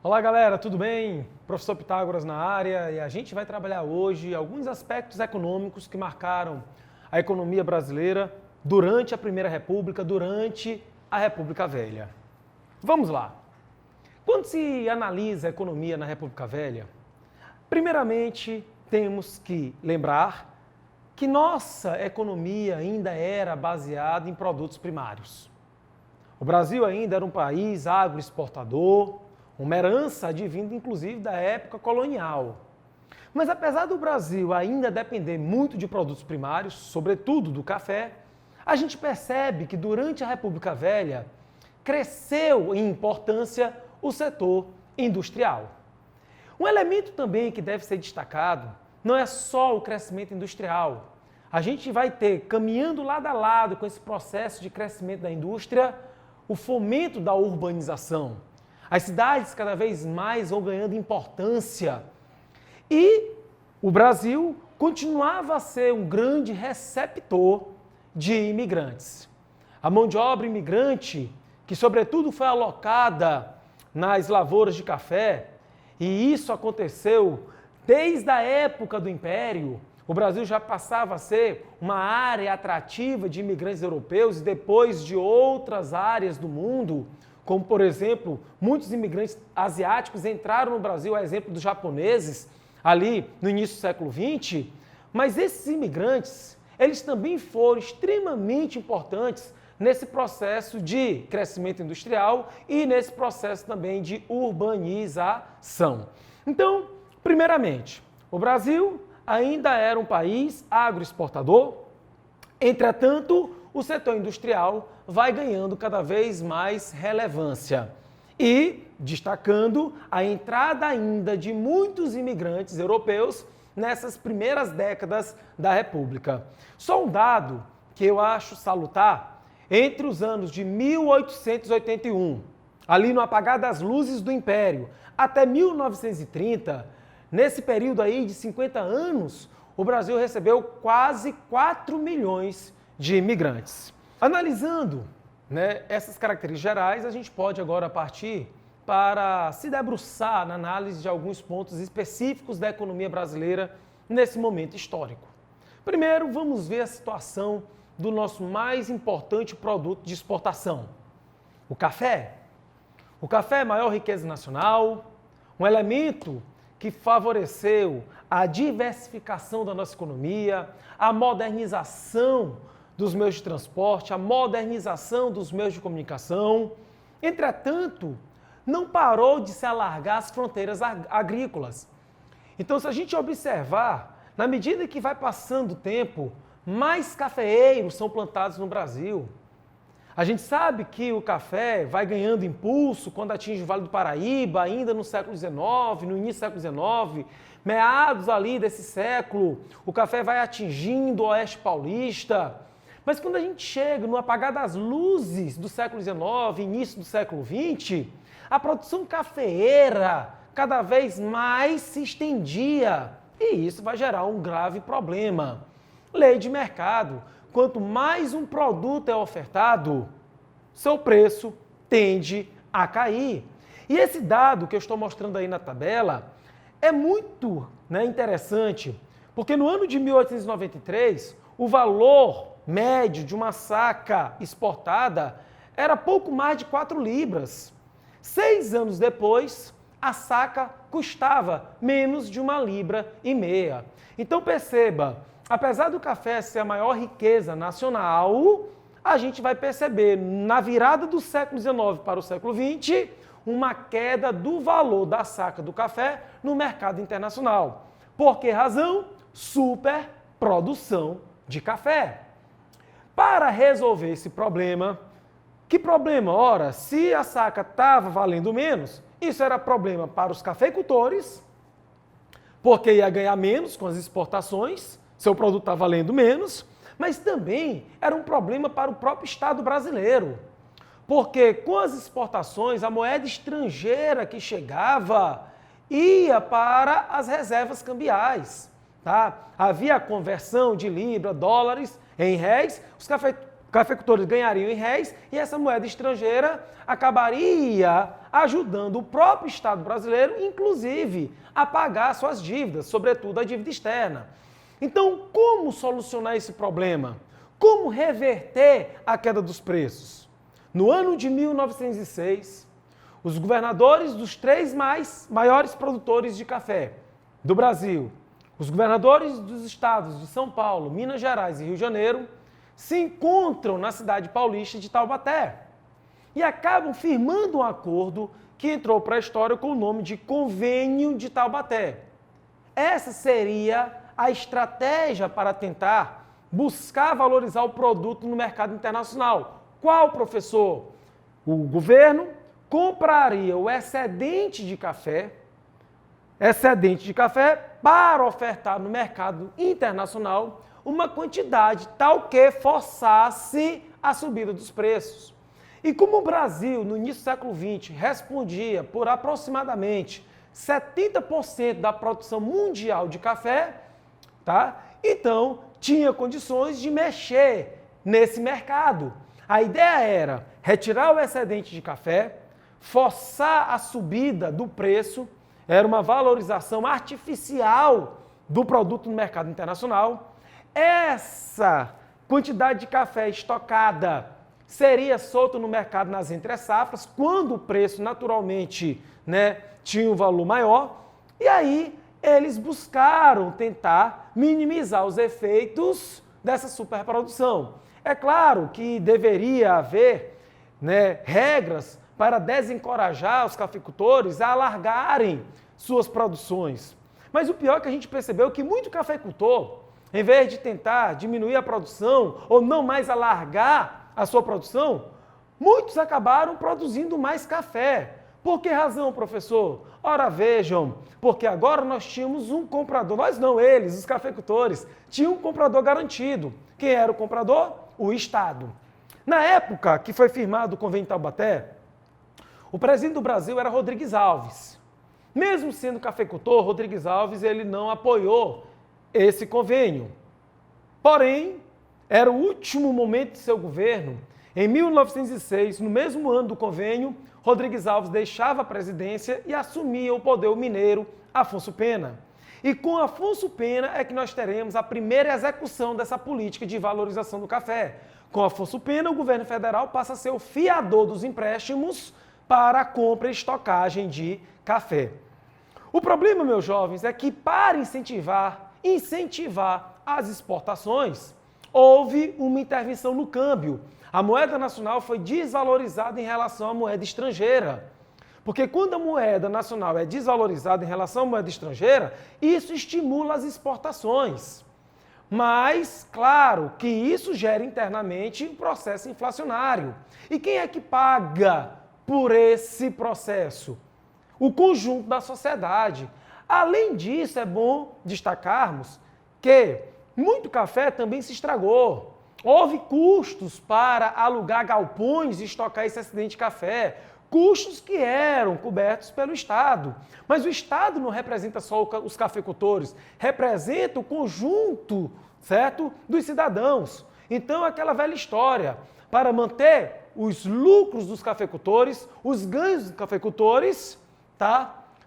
Olá galera, tudo bem? Professor Pitágoras na área e a gente vai trabalhar hoje alguns aspectos econômicos que marcaram a economia brasileira durante a Primeira República, durante a República Velha. Vamos lá! Quando se analisa a economia na República Velha, primeiramente temos que lembrar que nossa economia ainda era baseada em produtos primários. O Brasil ainda era um país agroexportador, uma herança advinda inclusive da época colonial. Mas apesar do Brasil ainda depender muito de produtos primários, sobretudo do café, a gente percebe que durante a República Velha cresceu em importância o setor industrial. Um elemento também que deve ser destacado não é só o crescimento industrial. A gente vai ter, caminhando lado a lado com esse processo de crescimento da indústria, o fomento da urbanização. As cidades cada vez mais vão ganhando importância. E o Brasil continuava a ser um grande receptor de imigrantes. A mão de obra imigrante, que sobretudo foi alocada nas lavouras de café, e isso aconteceu desde a época do Império, o Brasil já passava a ser uma área atrativa de imigrantes europeus e depois de outras áreas do mundo, como, por exemplo, muitos imigrantes asiáticos entraram no Brasil, a exemplo dos japoneses, ali no início do século XX, mas esses imigrantes, eles também foram extremamente importantes nesse processo de crescimento industrial e nesse processo também de urbanização. Então, primeiramente, o Brasil ainda era um país agroexportador, entretanto, o setor industrial vai ganhando cada vez mais relevância e destacando a entrada ainda de muitos imigrantes europeus nessas primeiras décadas da República. Só um dado que eu acho salutar, entre os anos de 1881, ali no apagar das luzes do Império, até 1930, nesse período aí de 50 anos, o Brasil recebeu quase 4 milhões de imigrantes. Analisando, essas características gerais, a gente pode agora partir para se debruçar na análise de alguns pontos específicos da economia brasileira nesse momento histórico. Primeiro, vamos ver a situação do nosso mais importante produto de exportação, o café. O café é a maior riqueza nacional, um elemento que favoreceu a diversificação da nossa economia, a modernização dos meios de transporte, a modernização dos meios de comunicação. Entretanto, não parou de se alargar as fronteiras agrícolas. Então, se a gente observar, na medida que vai passando o tempo, mais cafeeiros são plantados no Brasil. A gente sabe que o café vai ganhando impulso quando atinge o Vale do Paraíba, ainda no século XIX, no início do século XIX, meados ali desse século, o café vai atingindo o Oeste Paulista. Mas quando a gente chega no apagar das luzes do século XIX, início do século XX, a produção cafeeira cada vez mais se estendia e isso vai gerar um grave problema. Lei de mercado. Quanto mais um produto é ofertado, seu preço tende a cair. E esse dado que eu estou mostrando aí na tabela é muito interessante, porque no ano de 1893, o valor médio de uma saca exportada era pouco mais de 4 libras. 6 anos depois, a saca custava menos de 1,5 libra. Então perceba, apesar do café ser a maior riqueza nacional, a gente vai perceber na virada do século XIX para o século XX uma queda do valor da saca do café no mercado internacional. Por que razão? Superprodução de café. Para resolver esse problema, que problema? Ora, se a saca estava valendo menos, isso era problema para os cafeicultores, porque ia ganhar menos com as exportações, seu produto está valendo menos, mas também era um problema para o próprio Estado brasileiro, porque com as exportações, a moeda estrangeira que chegava ia para as reservas cambiais. Tá? Havia a conversão de libra, dólares em réis, os cafeicultores ganhariam em réis e essa moeda estrangeira acabaria ajudando o próprio Estado brasileiro, inclusive, a pagar suas dívidas, sobretudo a dívida externa. Então, como solucionar esse problema? Como reverter a queda dos preços? No ano de 1906, os governadores dos três maiores produtores de café do Brasil, os governadores dos estados de São Paulo, Minas Gerais e Rio de Janeiro, se encontram na cidade paulista de Taubaté e acabam firmando um acordo que entrou para a história com o nome de Convênio de Taubaté. Essa seria a estratégia para tentar buscar valorizar o produto no mercado internacional. Qual, professor? O governo compraria o excedente de café para ofertar no mercado internacional uma quantidade tal que forçasse a subida dos preços. E como o Brasil, no início do século XX, respondia por aproximadamente 70% da produção mundial de café, tá? Então tinha condições de mexer nesse mercado. A ideia era retirar o excedente de café, forçar a subida do preço, era uma valorização artificial do produto no mercado internacional. Essa quantidade de café estocada seria solta no mercado nas entre-safras, quando o preço naturalmente, tinha um valor maior, e aí eles buscaram tentar minimizar os efeitos dessa superprodução. É claro que deveria haver regras para desencorajar os cafeicultores a alargarem suas produções. Mas o pior é que a gente percebeu que muito cafeicultor, em vez de tentar diminuir a produção ou não mais alargar a sua produção, muitos acabaram produzindo mais café. Por que razão, professor? Ora, vejam, porque agora nós tínhamos um comprador, nós não, eles, os cafeicultores, tinham um comprador garantido. Quem era o comprador? O Estado. Na época que foi firmado o Convênio de Taubaté, o presidente do Brasil era Rodrigues Alves. Mesmo sendo cafeicultor, Rodrigues Alves ele não apoiou esse convênio. Porém, era o último momento de seu governo. Em 1906, no mesmo ano do convênio, Rodrigues Alves deixava a presidência e assumia o poder o mineiro Afonso Pena. E com Afonso Pena é que nós teremos a primeira execução dessa política de valorização do café. Com Afonso Pena, o governo federal passa a ser o fiador dos empréstimos para a compra e estocagem de café. O problema, meus jovens, é que para incentivar as exportações, houve uma intervenção no câmbio. A moeda nacional foi desvalorizada em relação à moeda estrangeira. Porque quando a moeda nacional é desvalorizada em relação à moeda estrangeira, isso estimula as exportações. Mas, claro, que isso gera internamente um processo inflacionário. E quem é que paga por esse processo? O conjunto da sociedade. Além disso, é bom destacarmos que muito café também se estragou. Houve custos para alugar galpões e estocar esse excedente de café, custos que eram cobertos pelo Estado. Mas o Estado não representa só os cafeicultores, representa o conjunto, certo, dos cidadãos. Então, aquela velha história, para manter os lucros dos cafeicultores, os ganhos dos cafeicultores,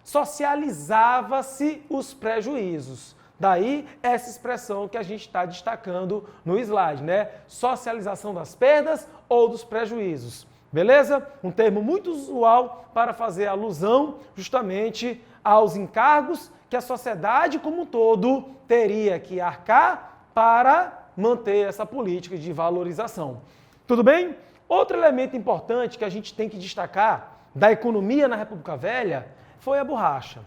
socializava-se os prejuízos. Daí essa expressão que a gente está destacando no slide, Socialização das perdas ou dos prejuízos. Beleza? Um termo muito usual para fazer alusão justamente aos encargos que a sociedade como um todo teria que arcar para manter essa política de valorização. Tudo bem? Outro elemento importante que a gente tem que destacar da economia na República Velha foi a borracha.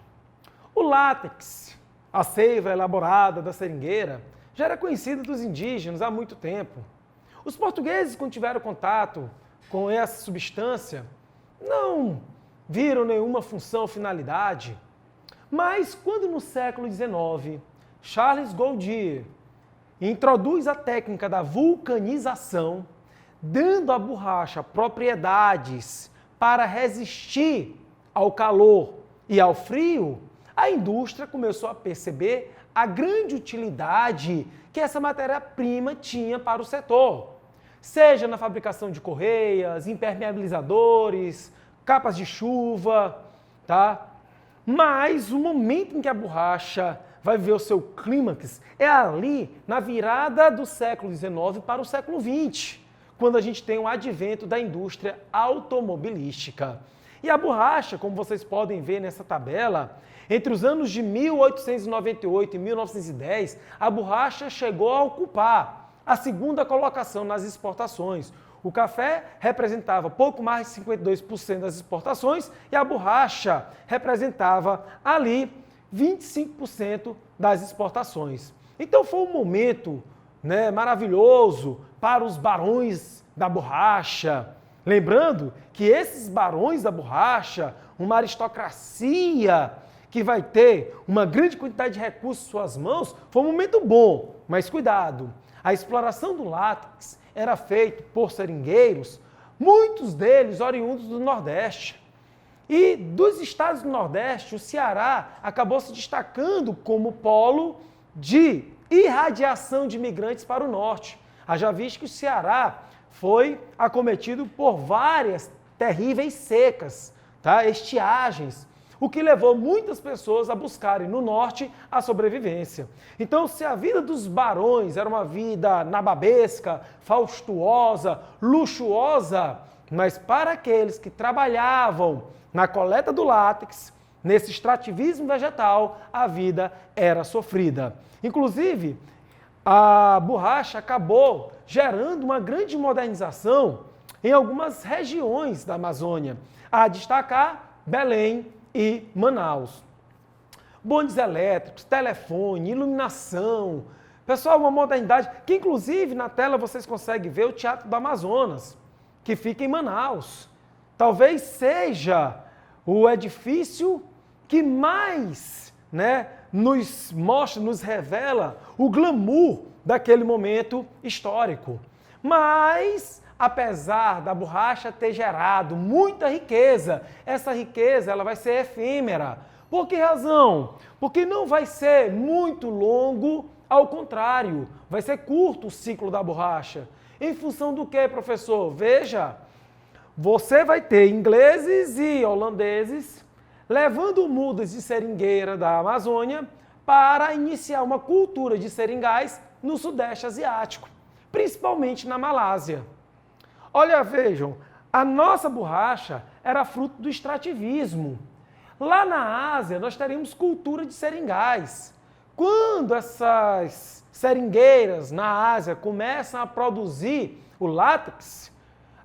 O látex, a seiva elaborada da seringueira, já era conhecida dos indígenas há muito tempo. Os portugueses, quando tiveram contato com essa substância, não viram nenhuma função ou finalidade. Mas quando no século XIX, Charles Goodyear introduz a técnica da vulcanização, dando à borracha propriedades para resistir ao calor e ao frio, a indústria começou a perceber a grande utilidade que essa matéria-prima tinha para o setor. seja na fabricação de correias, impermeabilizadores, capas de chuva, tá? Mas o momento em que a borracha vai ver o seu clímax é ali na virada do século XIX para o século XX, quando a gente tem o advento da indústria automobilística. E a borracha, como vocês podem ver nessa tabela, entre os anos de 1898 e 1910, a borracha chegou a ocupar a segunda colocação nas exportações. O café representava pouco mais de 52% das exportações e a borracha representava ali 25% das exportações. Então foi um momento, né, maravilhoso para os barões da borracha. Lembrando que esses barões da borracha, uma aristocracia que vai ter uma grande quantidade de recursos em suas mãos, foi um momento bom, mas cuidado. A exploração do látex era feita por seringueiros, muitos deles oriundos do Nordeste. E dos estados do Nordeste, o Ceará acabou se destacando como polo de irradiação de imigrantes para o Norte. Haja visto que o Ceará foi acometido por várias terríveis secas, tá? Estiagens, o que levou muitas pessoas a buscarem no Norte a sobrevivência. Então, se a vida dos barões era uma vida nababesca, faustuosa, luxuosa, mas para aqueles que trabalhavam na coleta do látex, nesse extrativismo vegetal, a vida era sofrida. Inclusive, a borracha acabou gerando uma grande modernização em algumas regiões da Amazônia, a destacar Belém e Manaus. Bondes elétricos, telefone, iluminação. Pessoal, uma modernidade que inclusive na tela vocês conseguem ver o Teatro do Amazonas, que fica em Manaus. Talvez seja o edifício que mais, né, nos mostra, nos revela o glamour daquele momento histórico. Mas, apesar da borracha ter gerado muita riqueza, essa riqueza ela vai ser efêmera. Por que razão? Porque não vai ser muito longo, ao contrário, vai ser curto o ciclo da borracha. Em função do que, professor? Veja, você vai ter ingleses e holandeses levando mudas de seringueira da Amazônia para iniciar uma cultura de seringais no Sudeste Asiático, principalmente na Malásia. Olha, vejam, a nossa borracha era fruto do extrativismo. Lá na Ásia, nós teríamos cultura de seringais. Quando essas seringueiras na Ásia começam a produzir o látex,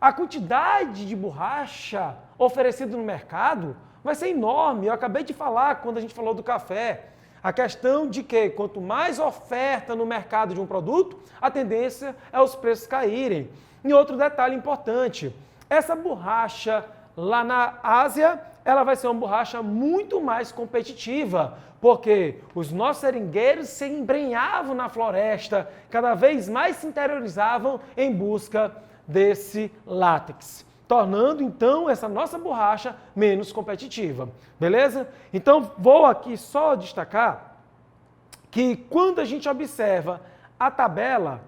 a quantidade de borracha oferecida no mercado vai ser enorme. Eu acabei de falar quando a gente falou do café. A questão de que quanto mais oferta no mercado de um produto, a tendência é os preços caírem. E outro detalhe importante, essa borracha lá na Ásia, ela vai ser uma borracha muito mais competitiva, porque os nossos seringueiros se embrenhavam na floresta, cada vez mais se interiorizavam em busca desse látex, tornando então essa nossa borracha menos competitiva, beleza? Então vou aqui só destacar que quando a gente observa a tabela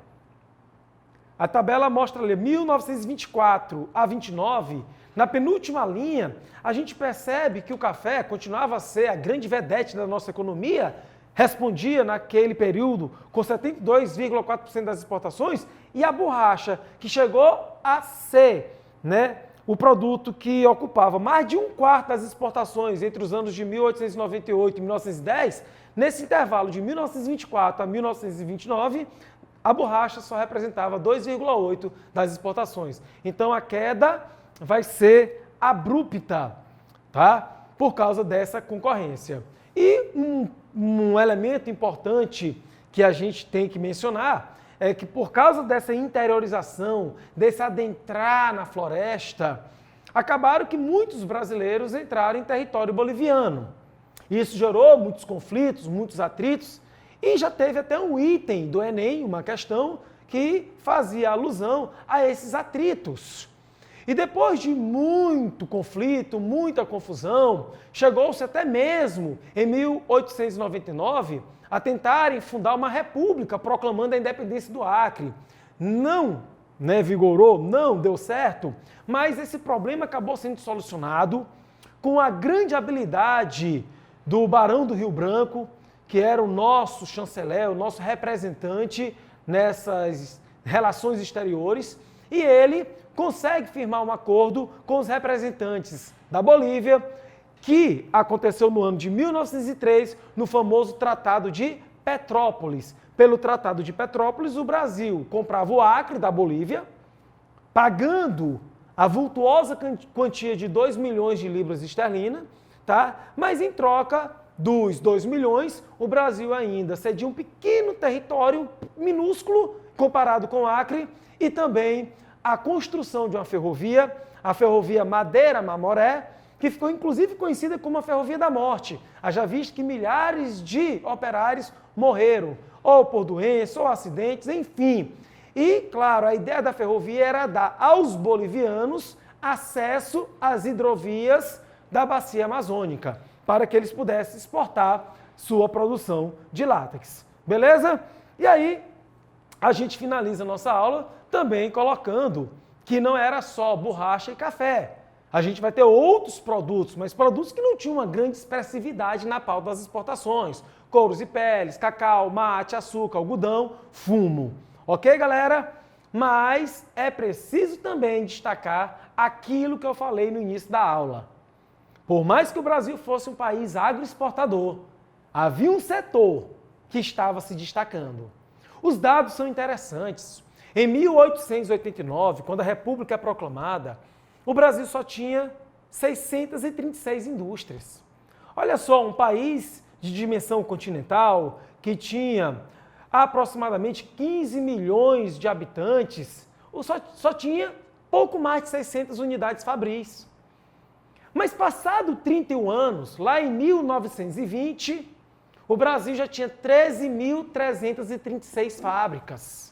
mostra ali 1924 a 29, na penúltima linha, a gente percebe que o café continuava a ser a grande vedete da nossa economia, respondia naquele período com 72,4% das exportações, e a borracha, que chegou a ser, né, o produto que ocupava mais de um quarto das exportações entre os anos de 1898 e 1910, nesse intervalo de 1924 a 1929, a borracha só representava 2,8% das exportações. Então a queda vai ser abrupta, tá? Por causa dessa concorrência. E um elemento importante que a gente tem que mencionar é que por causa dessa interiorização, desse adentrar na floresta, acabaram que muitos brasileiros entraram em território boliviano. Isso gerou muitos conflitos, muitos atritos, e já teve até um item do Enem, uma questão que fazia alusão a esses atritos. E depois de muito conflito, muita confusão, chegou-se até mesmo, em 1899, a tentarem fundar uma república proclamando a independência do Acre. Não né, vigorou, não deu certo, mas esse problema acabou sendo solucionado com a grande habilidade do Barão do Rio Branco, que era o nosso chanceler, o nosso representante nessas relações exteriores, e ele consegue firmar um acordo com os representantes da Bolívia, que aconteceu no ano de 1903, no famoso Tratado de Petrópolis. Pelo Tratado de Petrópolis, o Brasil comprava o Acre da Bolívia, pagando a vultuosa quantia de 2 milhões de libras esterlinas, tá? Mas em troca dos 2 milhões, o Brasil ainda cedia um pequeno território minúsculo comparado com o Acre e também a construção de uma ferrovia, a ferrovia Madeira-Mamoré, que ficou inclusive conhecida como a Ferrovia da Morte. Haja visto que milhares de operários morreram, ou por doença, ou acidentes, enfim. E, claro, a ideia da ferrovia era dar aos bolivianos acesso às hidrovias da bacia amazônica, para que eles pudessem exportar sua produção de látex. Beleza? E aí, a gente finaliza a nossa aula também colocando que não era só borracha e café. A gente vai ter outros produtos, mas produtos que não tinham uma grande expressividade na pauta das exportações. Couros e peles, cacau, mate, açúcar, algodão, fumo. Ok, galera? Mas é preciso também destacar aquilo que eu falei no início da aula. Por mais que o Brasil fosse um país agroexportador, havia um setor que estava se destacando. Os dados são interessantes. Em 1889, quando a República é proclamada, o Brasil só tinha 636 indústrias. Olha só, um país de dimensão continental que tinha aproximadamente 15 milhões de habitantes, só tinha pouco mais de 600 unidades fabris. Mas passado 31 anos, lá em 1920, o Brasil já tinha 13.336 fábricas.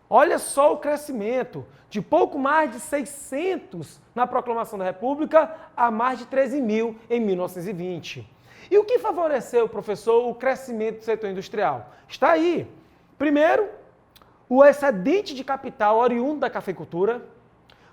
Olha só o crescimento, de pouco mais de 600 na proclamação da República a mais de 13 mil em 1920. E o que favoreceu, professor, o crescimento do setor industrial? Está aí. Primeiro, o excedente de capital oriundo da cafeicultura.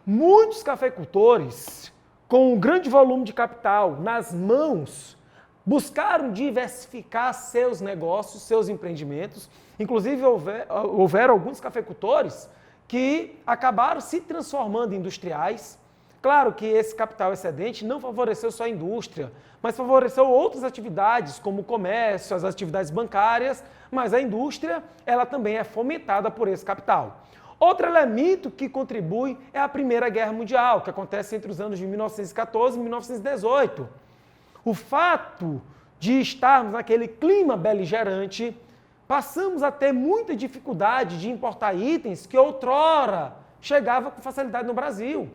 Muitos cafeicultores, com um grande volume de capital nas mãos, buscaram diversificar seus negócios, seus empreendimentos. Inclusive, houveram alguns cafeicultores que acabaram se transformando em industriais. Claro que esse capital excedente não favoreceu só a indústria, mas favoreceu outras atividades, como o comércio, as atividades bancárias, mas a indústria, ela também é fomentada por esse capital. Outro elemento que contribui é a Primeira Guerra Mundial, que acontece entre os anos de 1914 e 1918. O fato de estarmos naquele clima beligerante, passamos a ter muita dificuldade de importar itens que outrora chegavam com facilidade no Brasil.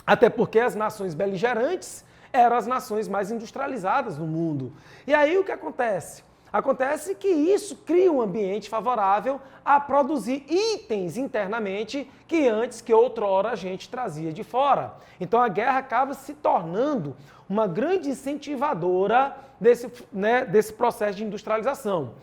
Até porque as nações beligerantes eram as nações mais industrializadas do mundo. E aí o que acontece? Acontece que isso cria um ambiente favorável a produzir itens internamente que outrora a gente trazia de fora. Então a guerra acaba se tornando uma grande incentivadora desse processo de industrialização.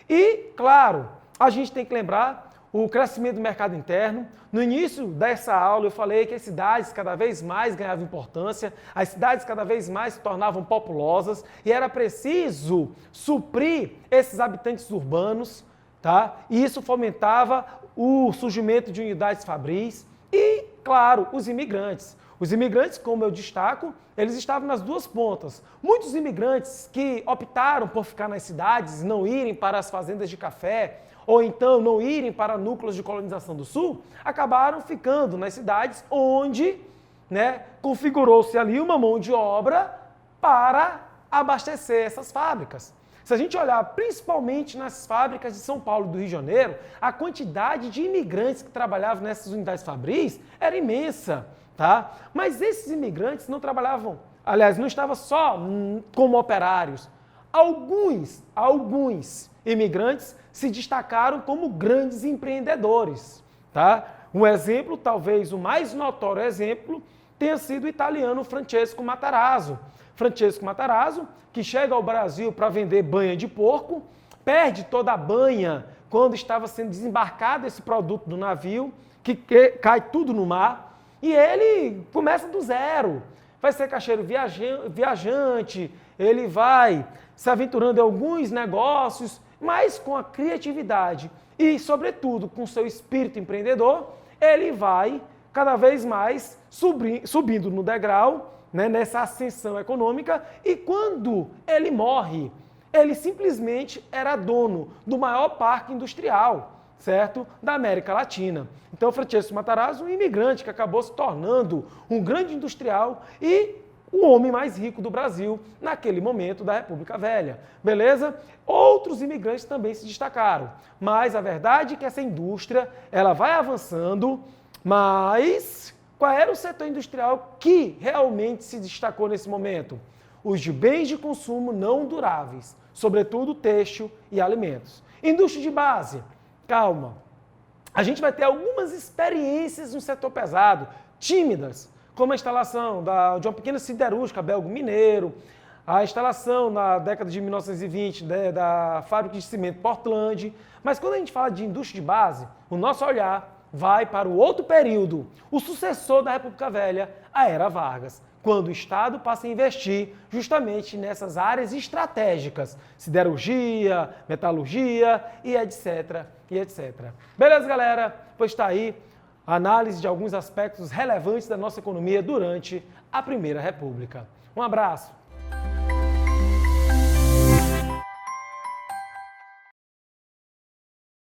E, claro, a gente tem que lembrar o crescimento do mercado interno. No início dessa aula eu falei que as cidades cada vez mais ganhavam importância, as cidades cada vez mais se tornavam populosas e era preciso suprir esses habitantes urbanos, tá? E isso fomentava o surgimento de unidades fabris e, claro, os imigrantes. Os imigrantes, como eu destaco, eles estavam nas duas pontas. Muitos imigrantes que optaram por ficar nas cidades, não irem para as fazendas de café, ou então não irem para núcleos de colonização do Sul, acabaram ficando nas cidades onde, configurou-se ali uma mão de obra para abastecer essas fábricas. Se a gente olhar principalmente nas fábricas de São Paulo e do Rio de Janeiro, a quantidade de imigrantes que trabalhavam nessas unidades fabris era imensa, tá? Mas esses imigrantes não trabalhavam, aliás, não estavam só como operários. Alguns imigrantes se destacaram como grandes empreendedores, tá? Um exemplo, talvez o mais notório exemplo, tenha sido o italiano Francesco Matarazzo. Francesco Matarazzo, que chega ao Brasil para vender banha de porco, perde toda a banha quando estava sendo desembarcado esse produto do navio, cai tudo no mar, e ele começa do zero. Vai ser caixeiro viajante, ele vai se aventurando em alguns negócios, mas com a criatividade e, sobretudo, com seu espírito empreendedor, ele vai cada vez mais subindo no degrau, né, nessa ascensão econômica, e quando ele morre, ele simplesmente era dono do maior parque industrial, certo? Da América Latina. Então, Francesco Matarazzo, um imigrante que acabou se tornando um grande industrial e o homem mais rico do Brasil naquele momento da República Velha, beleza? Outros imigrantes também se destacaram, mas a verdade é que essa indústria, ela vai avançando, mas qual era o setor industrial que realmente se destacou nesse momento? Os de bens de consumo não duráveis, sobretudo têxtil e alimentos. Indústria de base, calma, a gente vai ter algumas experiências no setor pesado, tímidas, como a instalação de uma pequena siderúrgica Belgo Mineiro, a instalação na década de 1920 da fábrica de cimento Portland. Mas quando a gente fala de indústria de base, o nosso olhar vai para o outro período, o sucessor da República Velha, a Era Vargas, quando o Estado passa a investir justamente nessas áreas estratégicas, siderurgia, metalurgia e etc, e etc. Beleza, galera? Pois está aí a análise de alguns aspectos relevantes da nossa economia durante a Primeira República. Um abraço!